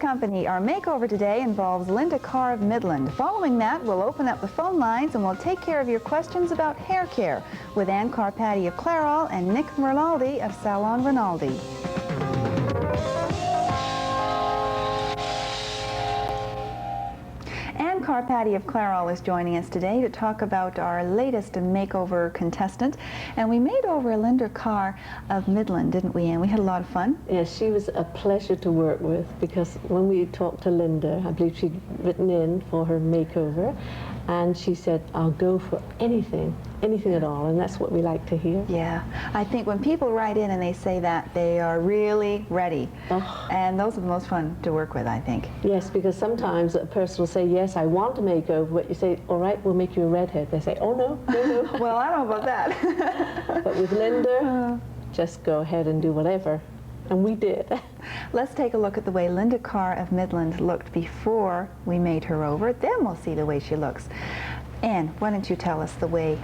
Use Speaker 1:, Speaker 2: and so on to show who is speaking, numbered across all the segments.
Speaker 1: company. Our makeover today involves Lynda Carr of Midland. Following that, we'll open up the phone lines and we'll take care of your questions about hair care with Carr of Clairol and Nick Rinaldi of Salon Rinaldi. Carr of Clairol is joining us today to talk about our latest makeover contestant. And we made over Lynda Carr of Midland, didn't we, Anne? We had a lot of fun.
Speaker 2: Yes, she was a pleasure to work with because when we talked to Lynda, I believe she'd written in for her makeover, and she said, I'll go for anything at all, and that's what we like to hear.
Speaker 1: Yeah, I think when people write in and they say that, they are really ready. Oh. And those are the most fun to work with, I think.
Speaker 2: Yes, because sometimes a person will say, yes, I want a makeover, but you say, all right, we'll make you a redhead. They say, oh, no.
Speaker 1: Well, I don't know about that.
Speaker 2: But with Lynda, just go ahead and do whatever. And we did.
Speaker 1: Let's take a look at the way Lynda Carr of Midland looked before we made her over. Then we'll see the way she looks. Anne, why don't you tell us the way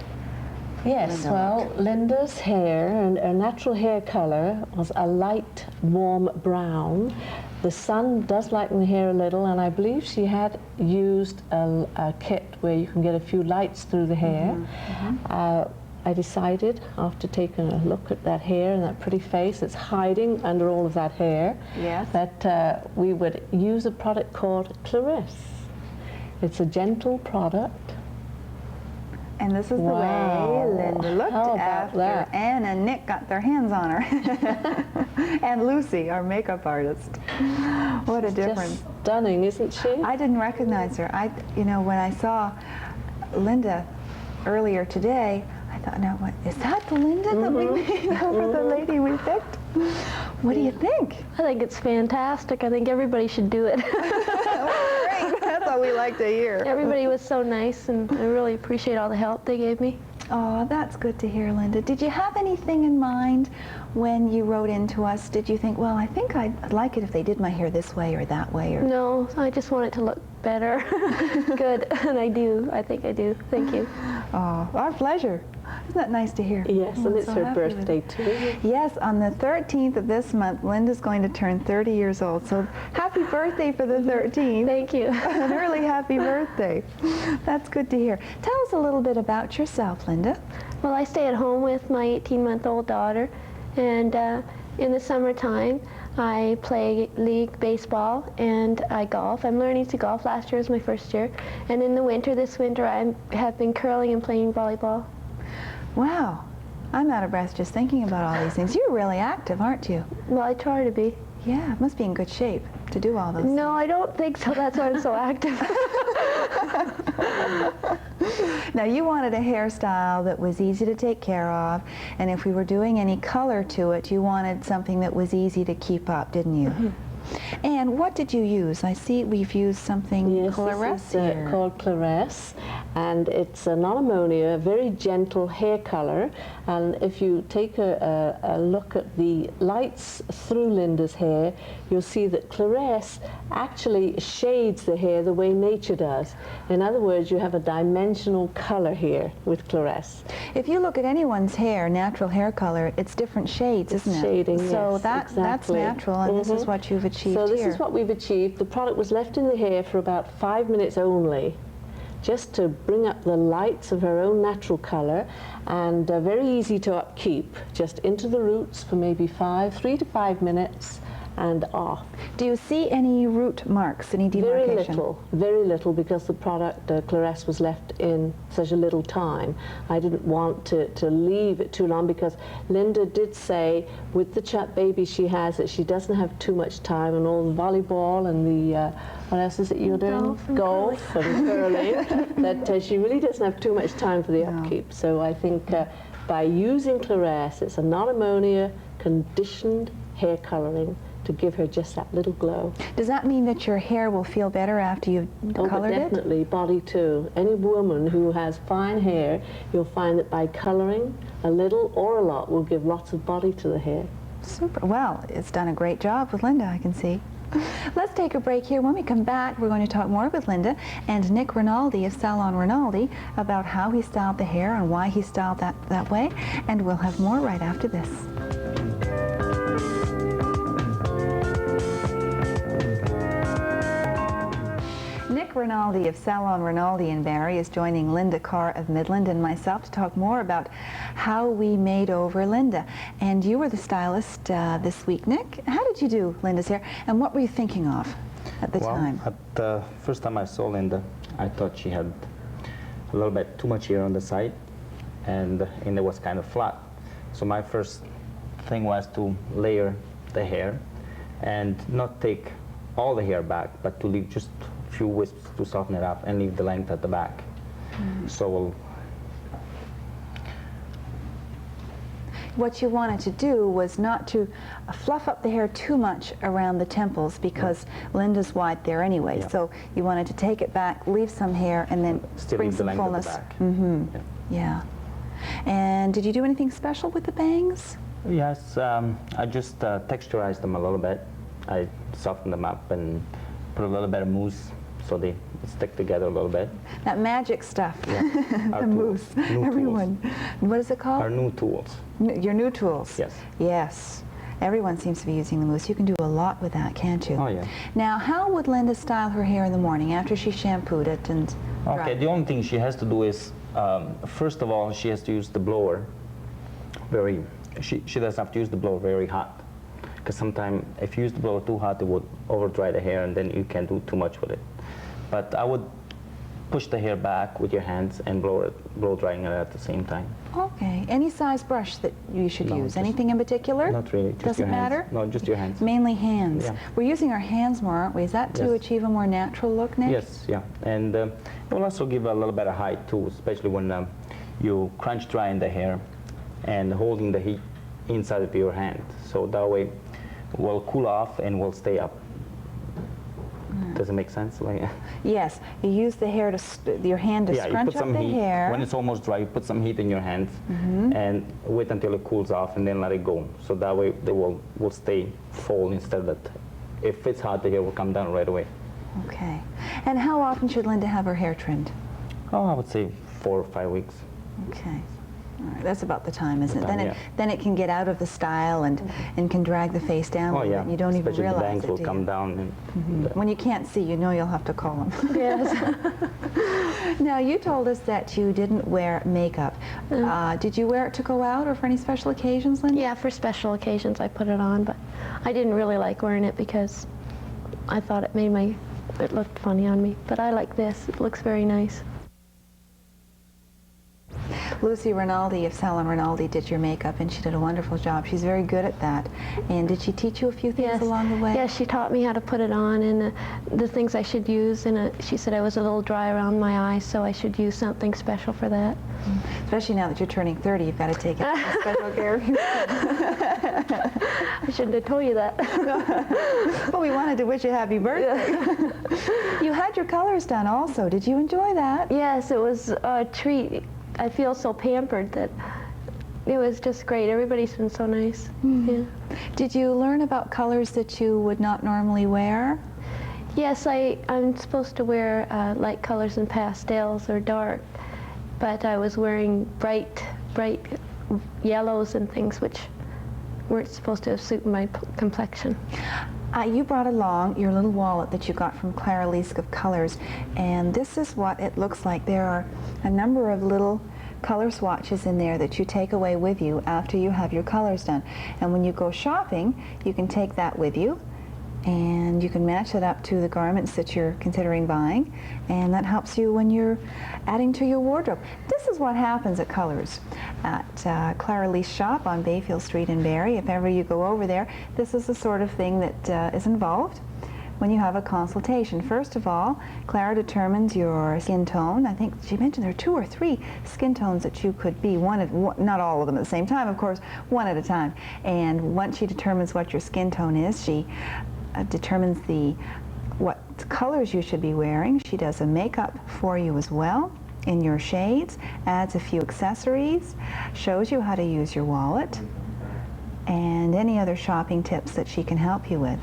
Speaker 2: Yes,
Speaker 1: Lynda
Speaker 2: well,
Speaker 1: looked.
Speaker 2: Lynda's hair and her natural hair color was a light, warm brown. The sun does lighten the hair a little, and I believe she had used a kit where you can get a few lights through the hair. I decided, after taking a look at that hair and that pretty face that's hiding under all of that hair, that we would use a product called Clarisse. It's a gentle product.
Speaker 1: And this is the way Lynda looked after Anne and Nick got their hands on her. And Lucy, our makeup artist. What a difference.
Speaker 2: Just stunning, isn't she?
Speaker 1: I didn't recognize her. You know, when I saw Lynda earlier today, I thought, now, what, is that the Lynda that we made over the lady we picked? What do you think?
Speaker 3: I think it's fantastic. I think everybody should do it.
Speaker 1: Great. That's what we like to hear.
Speaker 3: Everybody was so nice, and I really appreciate all the help they gave me.
Speaker 1: Oh, that's good to hear, Lynda. Did you have anything in mind when you wrote into us? Did you think, well, I think I'd like it if they did my hair this way or that way? Or...
Speaker 3: No, I just want it to look better. Good, and I do. I think I do. Thank you.
Speaker 1: Oh, our pleasure. Isn't that nice to hear?
Speaker 2: Yes, and it's her birthday too.
Speaker 1: Yes, on the 13th of this month, Lynda's going to turn 30 years old. So happy birthday for the 13th.
Speaker 3: Thank you.
Speaker 1: An early happy birthday. That's good to hear. Tell us a little bit about yourself, Lynda.
Speaker 3: Well, I stay at home with my 18-month-old daughter, and in the summertime, I play league baseball and I golf. I'm learning to golf. Last year was my first year. And in the winter, this winter, I have been curling and playing volleyball.
Speaker 1: Wow. I'm out of breath just thinking about all these things. You're really active, aren't you?
Speaker 3: Well, I try to be.
Speaker 1: Yeah, it must be in good shape to do all those things.
Speaker 3: No, I don't think so. That's why I'm so active.
Speaker 1: Now, you wanted a hairstyle that was easy to take care of, and if we were doing any color to it, you wanted something that was easy to keep up, didn't you? And what did you use? I see we've used something Clarisse here.
Speaker 2: Called Clarisse, and it's a non-ammonia, a very gentle hair color. And if you take a look at the lights through Lynda's hair, you'll see that Clarisse actually shades the hair the way nature does. In other words, you have a dimensional color here with Clarisse.
Speaker 1: If you look at anyone's hair, natural hair color, it's different shades, isn't it?
Speaker 2: Shading,
Speaker 1: so
Speaker 2: yes,
Speaker 1: that's
Speaker 2: exactly.
Speaker 1: natural, and this is what you've achieved
Speaker 2: So this
Speaker 1: here.
Speaker 2: is what we've achieved. The product was left in the hair for about 5 minutes only, just to bring up the lights of her own natural color, and very easy to upkeep, just into the roots for maybe 3 to 5 minutes and off.
Speaker 1: Do you see any root marks, any demarcation?
Speaker 2: Very little, because the product, Clarisse, was left in such a little time. I didn't want to leave it too long, because Lynda did say with the baby she has that she doesn't have too much time, and all the volleyball and the, what else is it you're doing? Golf and curling, that she really doesn't have too much time for the upkeep. So I think by using Clarisse, it's a non-ammonia conditioned hair coloring to give her just that little glow.
Speaker 1: Does that mean that your hair will feel better after you've colored it?
Speaker 2: Definitely, body too. Any woman who has fine hair, you'll find that by coloring a little or a lot will give lots of body to the hair.
Speaker 1: Super. Well, it's done a great job with Lynda, I can see. Let's take a break here. When we come back, we're going to talk more with Lynda and Nick Rinaldi of Salon Rinaldi about how he styled the hair and why he styled that way. And we'll have more right after this. Nick Rinaldi of Salon Rinaldi in Barrie is joining Lynda Carr of Midland and myself to talk more about how we made over Lynda. And you were the stylist this week, Nick. How did you do Lynda's hair, and what were you thinking of at the time?
Speaker 4: At the first time I saw Lynda, I thought she had a little bit too much hair on the side, and it was kind of flat. So my first thing was to layer the hair and not take all the hair back, but to leave just a few wisps to soften it up and leave the length at the back. So
Speaker 1: what you wanted to do was not to fluff up the hair too much around the temples, because Lynda's wide there anyway.
Speaker 4: Yeah.
Speaker 1: So you wanted to take it back, leave some hair, and then
Speaker 4: still
Speaker 1: bring
Speaker 4: leave the
Speaker 1: some
Speaker 4: length
Speaker 1: fullness.
Speaker 4: at the back.
Speaker 1: Mm-hmm.
Speaker 4: Yeah.
Speaker 1: Yeah. And did you do anything special with the bangs?
Speaker 4: Yes, I just texturized them a little bit. I softened them up and put a little bit of mousse so they stick together a little bit.
Speaker 1: That magic stuff.
Speaker 4: Yeah. Our
Speaker 1: The
Speaker 4: tools.
Speaker 1: mousse.
Speaker 4: New
Speaker 1: Everyone. What is it called?
Speaker 4: Our new tools.
Speaker 1: Your new tools.
Speaker 4: Yes.
Speaker 1: Yes. Everyone seems to be using the mousse. You can do a lot with that, can't you?
Speaker 4: Oh, yeah.
Speaker 1: Now, how would Lynda style her hair in the morning after she shampooed it and
Speaker 4: Okay,
Speaker 1: dried?
Speaker 4: the only thing she has to do is, first of all, she has to use the blower she doesn't have to use the blower very hot, because sometimes if you use the blower too hot, it would over dry the hair and then you can't do too much with it. But I would push the hair back with your hands and blow drying it at the same time.
Speaker 1: Okay. Any size brush that you should
Speaker 4: No,
Speaker 1: use?
Speaker 4: just-
Speaker 1: Anything in particular?
Speaker 4: Not really, just
Speaker 1: Doesn't
Speaker 4: your hands.
Speaker 1: matter?
Speaker 4: No, just your hands.
Speaker 1: Mainly hands.
Speaker 4: Yeah.
Speaker 1: We're using our hands more, aren't we? Is that to
Speaker 4: Yes.
Speaker 1: achieve a more natural look, Nick?
Speaker 4: Yes, yeah. And it will also give a little bit of height too, especially when you crunch dry in the hair and holding the heat inside of your hand. So that way it will cool off and will stay up. Does it make sense? Like,
Speaker 1: Yes. You use the hair to your hand to
Speaker 4: yeah, you
Speaker 1: scrunch
Speaker 4: put
Speaker 1: up
Speaker 4: some
Speaker 1: the
Speaker 4: heat.
Speaker 1: hair.
Speaker 4: When it's almost dry, you put some heat in your hands and wait until it cools off and then let it go. So that way they will stay full, instead that if it's hot, the hair will come down right away.
Speaker 1: Okay. And how often should Lynda have her hair trimmed?
Speaker 4: Oh, I would say 4 or 5 weeks.
Speaker 1: Okay. All right. That's about the time, isn't it?
Speaker 4: time,
Speaker 1: Then
Speaker 4: yeah.
Speaker 1: then it can get out of the style and can drag the face down a
Speaker 4: Oh
Speaker 1: little
Speaker 4: yeah,
Speaker 1: bit, and you don't even
Speaker 4: especially
Speaker 1: realize
Speaker 4: the bangs
Speaker 1: it,
Speaker 4: will
Speaker 1: do
Speaker 4: come
Speaker 1: you?
Speaker 4: down. And
Speaker 1: When you can't see, you know you'll have to call them.
Speaker 3: Yes.
Speaker 1: Now, you told us that you didn't wear makeup. Did you wear it to go out or for any special occasions, Lynda?
Speaker 3: Yeah, for special occasions I put it on, but I didn't really like wearing it because I thought it looked funny on me. But I like this. It looks very nice.
Speaker 1: Lucy Rinaldi of Salon Rinaldi did your makeup, and she did a wonderful job. She's very good at that. And did she teach you a few things
Speaker 3: Yes.
Speaker 1: along the way?
Speaker 3: Yes, she taught me how to put it on and the things I should use. And she said I was a little dry around my eyes, so I should use something special for that.
Speaker 1: Especially now that you're turning 30, you've got to take special care of you.
Speaker 3: I shouldn't have told you that.
Speaker 1: But we wanted to wish you happy birthday. You had your colors done also. Did you enjoy that?
Speaker 3: Yes, it was a treat. I feel so pampered that it was just great. Everybody's been so nice. Yeah.
Speaker 1: Did you learn about colors that you would not normally wear?
Speaker 3: Yes, I'm supposed to wear light colors and pastels or dark, but I was wearing bright yellows and things which weren't supposed to suit my complexion.
Speaker 1: You brought along your little wallet that you got from Clara Leask of Colors, and this is what it looks like. There are a number of little color swatches in there that you take away with you after you have your colors done. And when you go shopping, you can take that with you, and you can match it up to the garments that you're considering buying, and that helps you when you're adding to your wardrobe. This is what happens at Colors at Clara Leask shop on Bayfield Street in Barrie. If ever you go over there, this is the sort of thing that is involved when you have a consultation. First of all, Clara determines your skin tone. I think she mentioned there are 2 or 3 skin tones that you could be, not all of them at the same time, of course, one at a time. And once she determines what your skin tone is, she determines what colors you should be wearing. She does a makeup for you as well in your shades, adds a few accessories, shows you how to use your wallet, and any other shopping tips that she can help you with.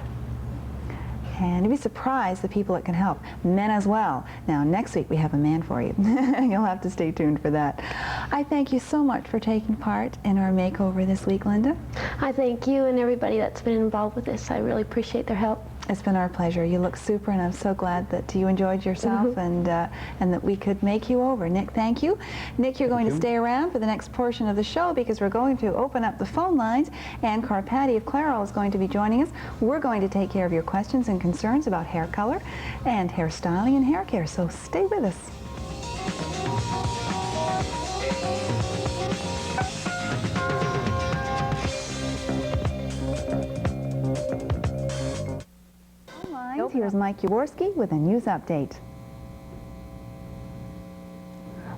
Speaker 1: And you'd be surprised the people it can help. Men as well. Now, next week we have a man for you. You'll have to stay tuned for that. I thank you so much for taking part in our makeover this week, Lynda.
Speaker 3: I thank you and everybody that's been involved with this. I really appreciate their help.
Speaker 1: It's been our pleasure. You look super, and I'm so glad that you enjoyed yourself and that we could make you over. Nick, thank you. Nick, you're going to stay around for the next portion of the show because we're going to open up the phone lines, and Carr Patty of Clairol is going to be joining us. We're going to take care of your questions and concerns about hair color and hairstyling and hair care, so stay with us. Here's Mike Jaworski with a news update.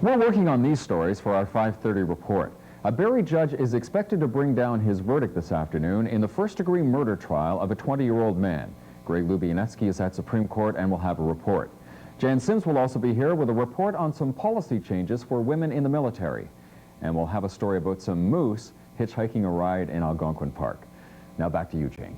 Speaker 5: We're working on these stories for our 5:30 report. A Barrie judge is expected to bring down his verdict this afternoon in the first-degree murder trial of a 20-year-old man. Greg Lubianetsky is at Supreme Court and will have a report. Jan Sims will also be here with a report on some policy changes for women in the military. And we'll have a story about some moose hitchhiking a ride in Algonquin Park. Now back to you, Jane.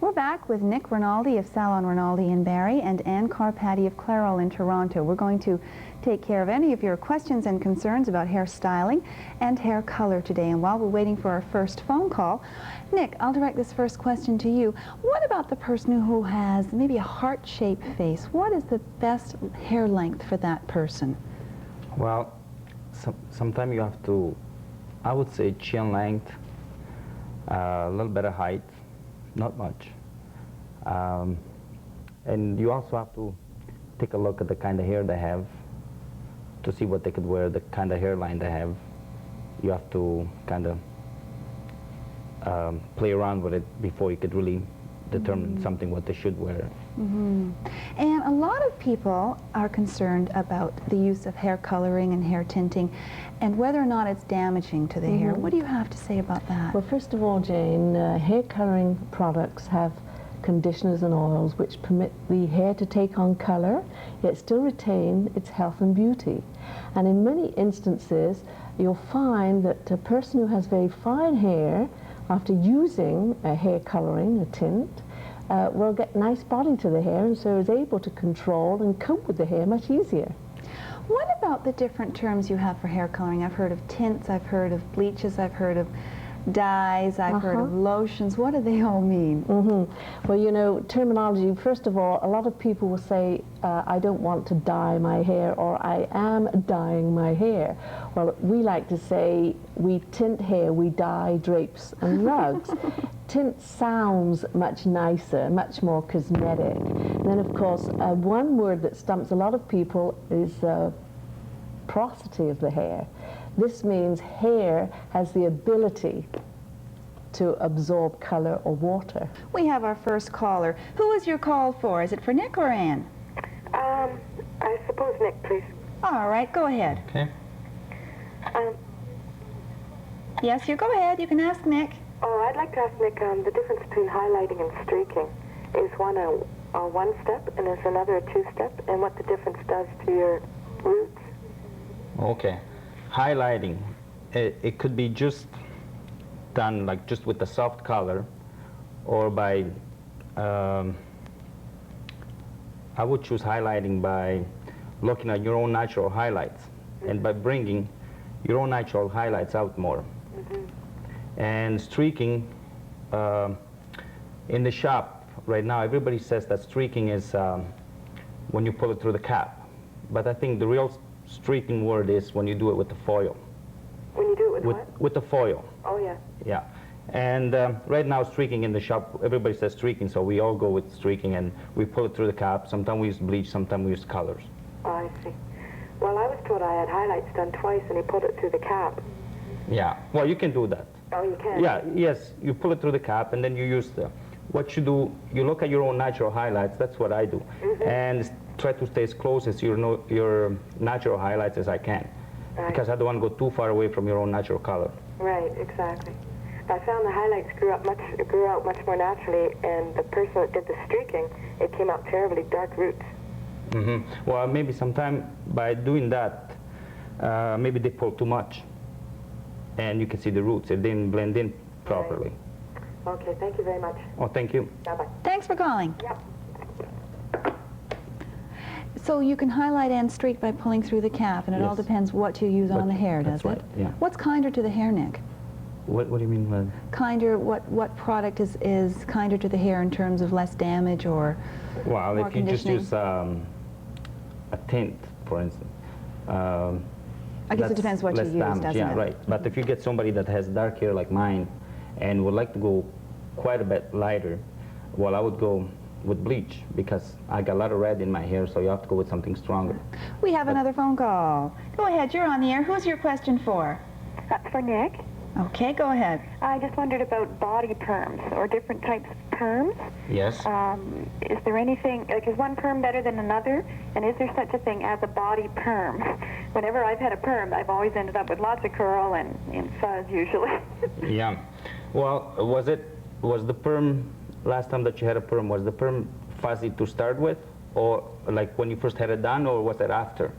Speaker 1: We're back with Nick Rinaldi of Salon Rinaldi in Barrie and Anne Carr Patty of Clairol in Toronto. We're going to take care of any of your questions and concerns about hair styling and hair color today. And while we're waiting for our first phone call, Nick, I'll direct this first question to you. What about the person who has maybe a heart-shaped face? What is the best hair length for that person?
Speaker 4: Well, sometimes you have to, I would say, chin length, a little bit of height. Not much. And you also have to take a look at the kind of hair they have to see what they could wear, the kind of hairline they have. You have to kind of play around with it before you could really determine something what they should wear.
Speaker 1: And a lot of people are concerned about the use of hair coloring and hair tinting and whether or not it's damaging to the hair. What do you have to say about that?
Speaker 2: Well, first of all, Jane, hair coloring products have conditioners and oils which permit the hair to take on color, yet still retain its health and beauty. And in many instances, you'll find that a person who has very fine hair, after using a hair coloring, a tint, will get nice body to the hair and so is able to control and cope with the hair much easier.
Speaker 1: What about the different terms you have for hair coloring? I've heard of tints, I've heard of bleaches, I've heard of dyes, I've heard of lotions. What do they all mean?
Speaker 2: Well, you know, terminology, first of all, a lot of people will say, I don't want to dye my hair, or I am dyeing my hair. Well, we like to say, we tint hair, we dye drapes and rugs. Tint sounds much nicer, much more cosmetic. And then, of course, one word that stumps a lot of people is porosity of the hair. This means hair has the ability to absorb color or water.
Speaker 1: We have our first caller. Who is your call for? Is it for Nick or Anne?
Speaker 6: I suppose Nick, please.
Speaker 1: All right, go ahead.
Speaker 4: Okay.
Speaker 1: Yes, you go ahead. You can ask Nick.
Speaker 6: Oh, I'd like to ask Nick the difference between highlighting and streaking. Is one a one-step and is another a two-step, and what the difference does to your roots?
Speaker 4: Okay. Highlighting, it could be just done like just with a soft color, or by, I would choose highlighting by looking at your own natural highlights and by bringing your own natural highlights out more. And streaking, in the shop right now, everybody says that streaking is when you pull it through the cap. But I think the real streaking word is when you do it with the foil.
Speaker 6: When you do it with what?
Speaker 4: With the foil.
Speaker 6: Oh, yeah.
Speaker 4: Yeah. And right now, streaking in the shop, everybody says streaking, so we all go with streaking, and we pull it through the cap. Sometimes we use bleach, sometimes we use colors.
Speaker 6: Oh, I see. Well, I was told I had highlights done twice, and he pulled it through the cap.
Speaker 4: Yeah. Well, you can do that.
Speaker 6: Oh, you can?
Speaker 4: Yeah, yes. You pull it through the cap, and then you use the... What you do, you look at your own natural highlights. That's what I do. And try to stay as close as your natural highlights as I can.
Speaker 6: Right.
Speaker 4: Because I don't want to go too far away from your own natural color.
Speaker 6: Right, exactly. I found the highlights grew out much more naturally, and the person that did the streaking, it came out terribly dark roots.
Speaker 4: Well, maybe sometime by doing that, maybe they pull too much, and you can see the roots. It didn't blend in properly.
Speaker 6: Right. Okay, thank you very much.
Speaker 4: Oh, thank you.
Speaker 6: Bye-bye.
Speaker 1: Thanks for calling.
Speaker 6: Yep.
Speaker 1: So you can highlight and streak by pulling through the cap, and it all
Speaker 4: Yes.
Speaker 1: depends what you use on the hair, does
Speaker 4: That's right,
Speaker 1: it?
Speaker 4: yeah.
Speaker 1: What's kinder to the hair, Nick?
Speaker 4: What do you mean by?
Speaker 1: Kinder, what product is kinder to the hair in terms of less damage or
Speaker 4: Well,
Speaker 1: more
Speaker 4: if you just
Speaker 1: conditioning?
Speaker 4: use a tint, for instance.
Speaker 1: I guess it
Speaker 4: that's
Speaker 1: depends what you
Speaker 4: less
Speaker 1: use,
Speaker 4: damage,
Speaker 1: doesn't
Speaker 4: yeah,
Speaker 1: it?
Speaker 4: right. But if you get somebody that has dark hair like mine and would like to go quite a bit lighter, well, I would go with bleach because I got a lot of red in my hair, so you have to go with something stronger.
Speaker 1: We have another phone call. Go ahead, you're on the air. Who's your question for?
Speaker 6: That's for Nick.
Speaker 1: Okay, go ahead.
Speaker 6: I just wondered about body perms or different types of perms.
Speaker 4: Yes.
Speaker 6: Is there anything, like, is one perm better than another? And is there such a thing as a body perm? Whenever I've had a perm, I've always ended up with lots of curl and fuzz usually.
Speaker 4: Yeah. Well, was the perm, last time that you had a perm, was the perm fuzzy to start with? Or like when you first had it done, or was it after?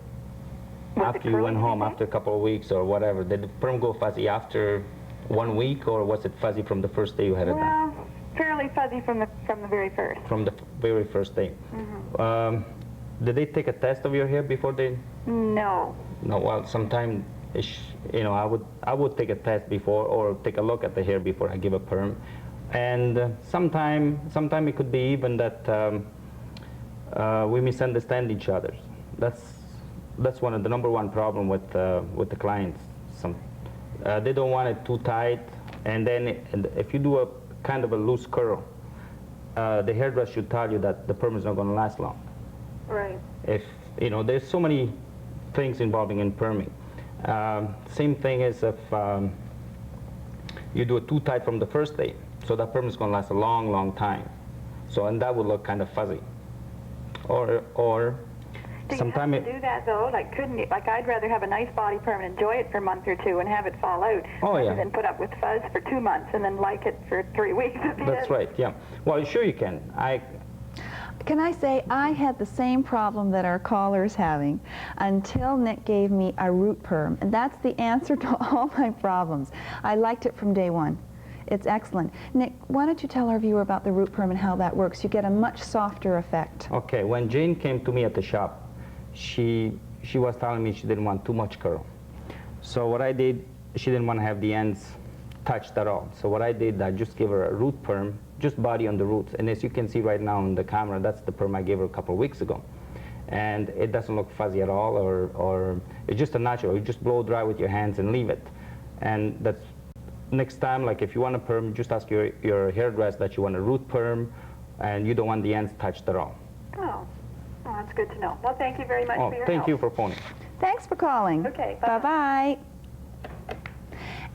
Speaker 4: After you went home, after a couple of weeks or whatever? Did the perm go fuzzy after 1 week, or was it fuzzy from the first day you had it done?
Speaker 6: Well, fairly fuzzy from the very first.
Speaker 4: From the very first day. Did they take a test of your hair before they?
Speaker 6: No.
Speaker 4: No. Well, sometime, you know, I would take a test before, or take a look at the hair before I give a perm, and sometime it could be even that we misunderstand each other. That's one of the number one problem with the clients. They don't want it too tight, and then if you do a kind of a loose curl, the hairdresser should tell you that the perm is not going to last long.
Speaker 6: Right.
Speaker 4: If you know, there's so many things involving in perming. Same thing is if you do it too tight from the first day, so that perm is going to last a long, long time. So, and that would look kind of fuzzy. Or
Speaker 6: Do you
Speaker 4: sometime
Speaker 6: have to do that though? Like, couldn't you? Like, I'd rather have a nice body perm and enjoy it for a month or two and have it fall out,
Speaker 4: Oh, yeah.
Speaker 6: rather than put up with fuzz for 2 months and then like it for 3 weeks at the
Speaker 4: That's
Speaker 6: end.
Speaker 4: right. Yeah. Well, sure you can.
Speaker 1: Can I say I had the same problem that our caller's having until Nick gave me a root perm, and that's the answer to all my problems. I liked it from day one. It's excellent. Nick, why don't you tell our viewer about the root perm and how that works? You get a much softer effect.
Speaker 4: Okay. When Jane came to me at the shop, she was telling me she didn't want too much curl. So what I did, she didn't want to have the ends touched at all. So what I did, I just gave her a root perm, just body on the roots. And as you can see right now on the camera, that's the perm I gave her a couple of weeks ago. And it doesn't look fuzzy at all, or it's just a natural. You just blow dry with your hands and leave it. And that's next time, like if you want a perm, just ask your hairdresser that you want a root perm, and you don't want the ends touched at all.
Speaker 6: Oh, that's good to know. Well, thank you very much
Speaker 4: Oh,
Speaker 6: for your
Speaker 4: thank
Speaker 6: help.
Speaker 4: you for phoning.
Speaker 1: Thanks for calling.
Speaker 6: Okay, bye-bye.
Speaker 1: Bye-bye.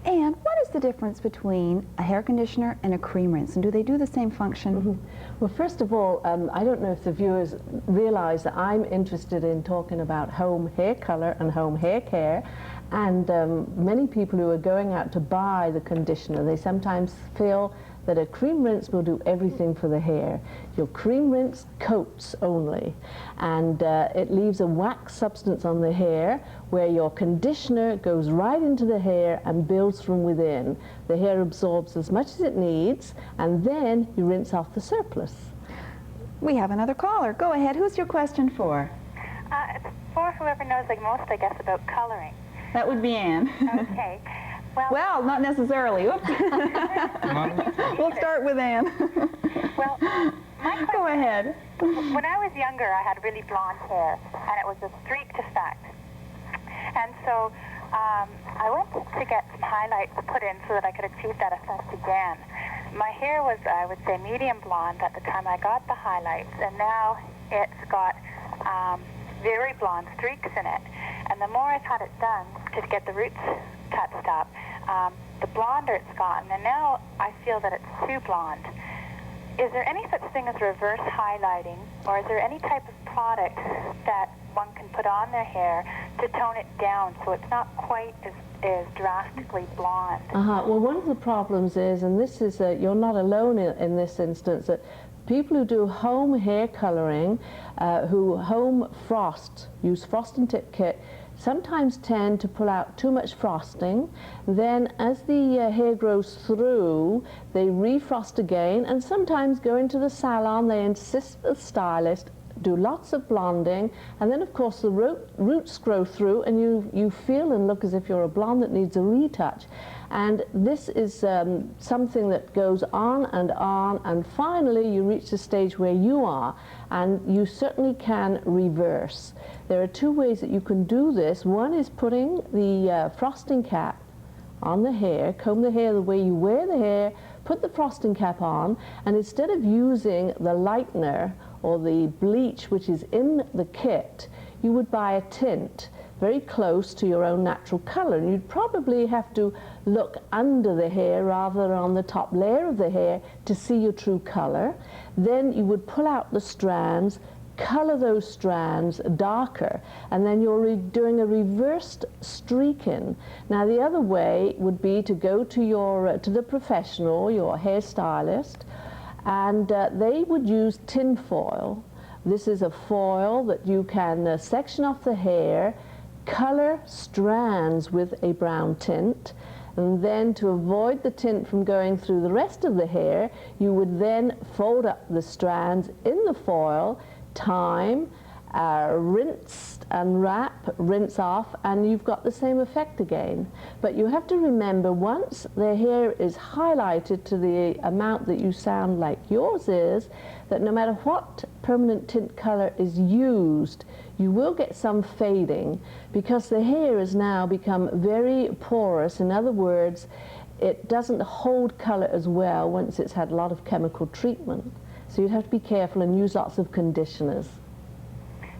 Speaker 1: And what is the difference between a hair conditioner and a cream rinse? And do they do the same function?
Speaker 2: Well, first of all, I don't know if the viewers realize that I'm interested in talking about home hair color and home hair care. And many people who are going out to buy the conditioner, they sometimes feel that a cream rinse will do everything for the hair. Your cream rinse coats only, and it leaves a wax substance on the hair, where your conditioner goes right into the hair and builds from within. The hair absorbs as much as it needs, and then you rinse off the surplus.
Speaker 1: We have another caller. Go ahead. Who's your question for?
Speaker 7: It's for whoever knows the most, I guess, about coloring.
Speaker 1: That would be Anne.
Speaker 7: Okay.
Speaker 1: Well, not necessarily. Oops. We'll start with Anne.
Speaker 7: Well, my question,
Speaker 1: Go ahead.
Speaker 7: when I was younger, I had really blonde hair, and it was a streaked effect. And so I went to get some highlights put in so that I could achieve that effect again. My hair was, I would say, medium blonde at the time I got the highlights, and now it's got very blonde streaks in it. And the more I've had it done to get the roots touched up, the blonder it's gotten, and now I feel that it's too blonde. Is there any such thing as reverse highlighting, or is there any type of product that one can put on their hair to tone it down so it's not quite as drastically blonde?
Speaker 2: Well, one of the problems is, and this is, you're not alone in this instance, that people who do home hair coloring, who home frost, use frost and tip kit, sometimes tend to pull out too much frosting. Then as the hair grows through, they refrost again, and sometimes go into the salon. They insist the stylist do lots of blonding, and then of course the roots grow through, and you feel and look as if you're a blonde that needs a retouch. And this is something that goes on, and finally you reach the stage where you are, and you certainly can reverse. There are two ways that you can do this. One is putting the frosting cap on the hair, comb the hair the way you wear the hair, put the frosting cap on, and instead of using the lightener or the bleach which is in the kit, you would buy a tint very close to your own natural color. And you'd probably have to look under the hair rather than on the top layer of the hair to see your true color. Then you would pull out the strands, color those strands darker, and then you're doing a reversed streaking. Now the other way would be to go to the professional, your hairstylist, and they would use tin foil. This is a foil that you can section off the hair, color strands with a brown tint, and then to avoid the tint from going through the rest of the hair, you would then fold up the strands in the foil, time, rinse and wrap, rinse off, and you've got the same effect again. But you have to remember, once the hair is highlighted to the amount that you sound like yours is, that no matter what permanent tint color is used, you will get some fading, because the hair has now become very porous. In other words, it doesn't hold color as well once it's had a lot of chemical treatment. So you'd have to be careful and use lots of conditioners.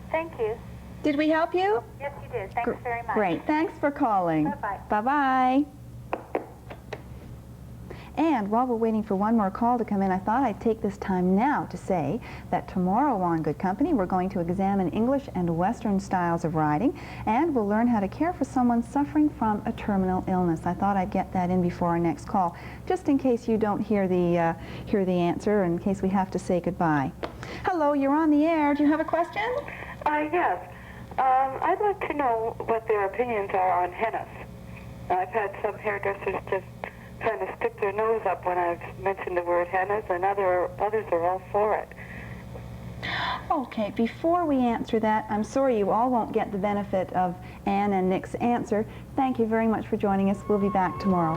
Speaker 7: Thank you.
Speaker 1: Did we help you?
Speaker 7: Yes, you did. Thanks very much.
Speaker 1: Great. Thanks for calling.
Speaker 7: Bye-bye.
Speaker 1: Bye-bye. And while we're waiting for one more call to come in, I thought I'd take this time now to say that tomorrow on Good Company, we're going to examine English and Western styles of riding, and we'll learn how to care for someone suffering from a terminal illness. I thought I'd get that in before our next call, just in case you don't hear the answer, in case we have to say goodbye. Hello, you're on the air. Do you have a question?
Speaker 6: Yes. I'd like to know what their opinions are on hennas. I've had some hairdressers just kind of stick their nose up when I've mentioned the word hennas, and others are all for it.
Speaker 1: Okay, before we answer that, I'm sorry you all won't get the benefit of Ann and Nick's answer. Thank you very much for joining us. We'll be back tomorrow.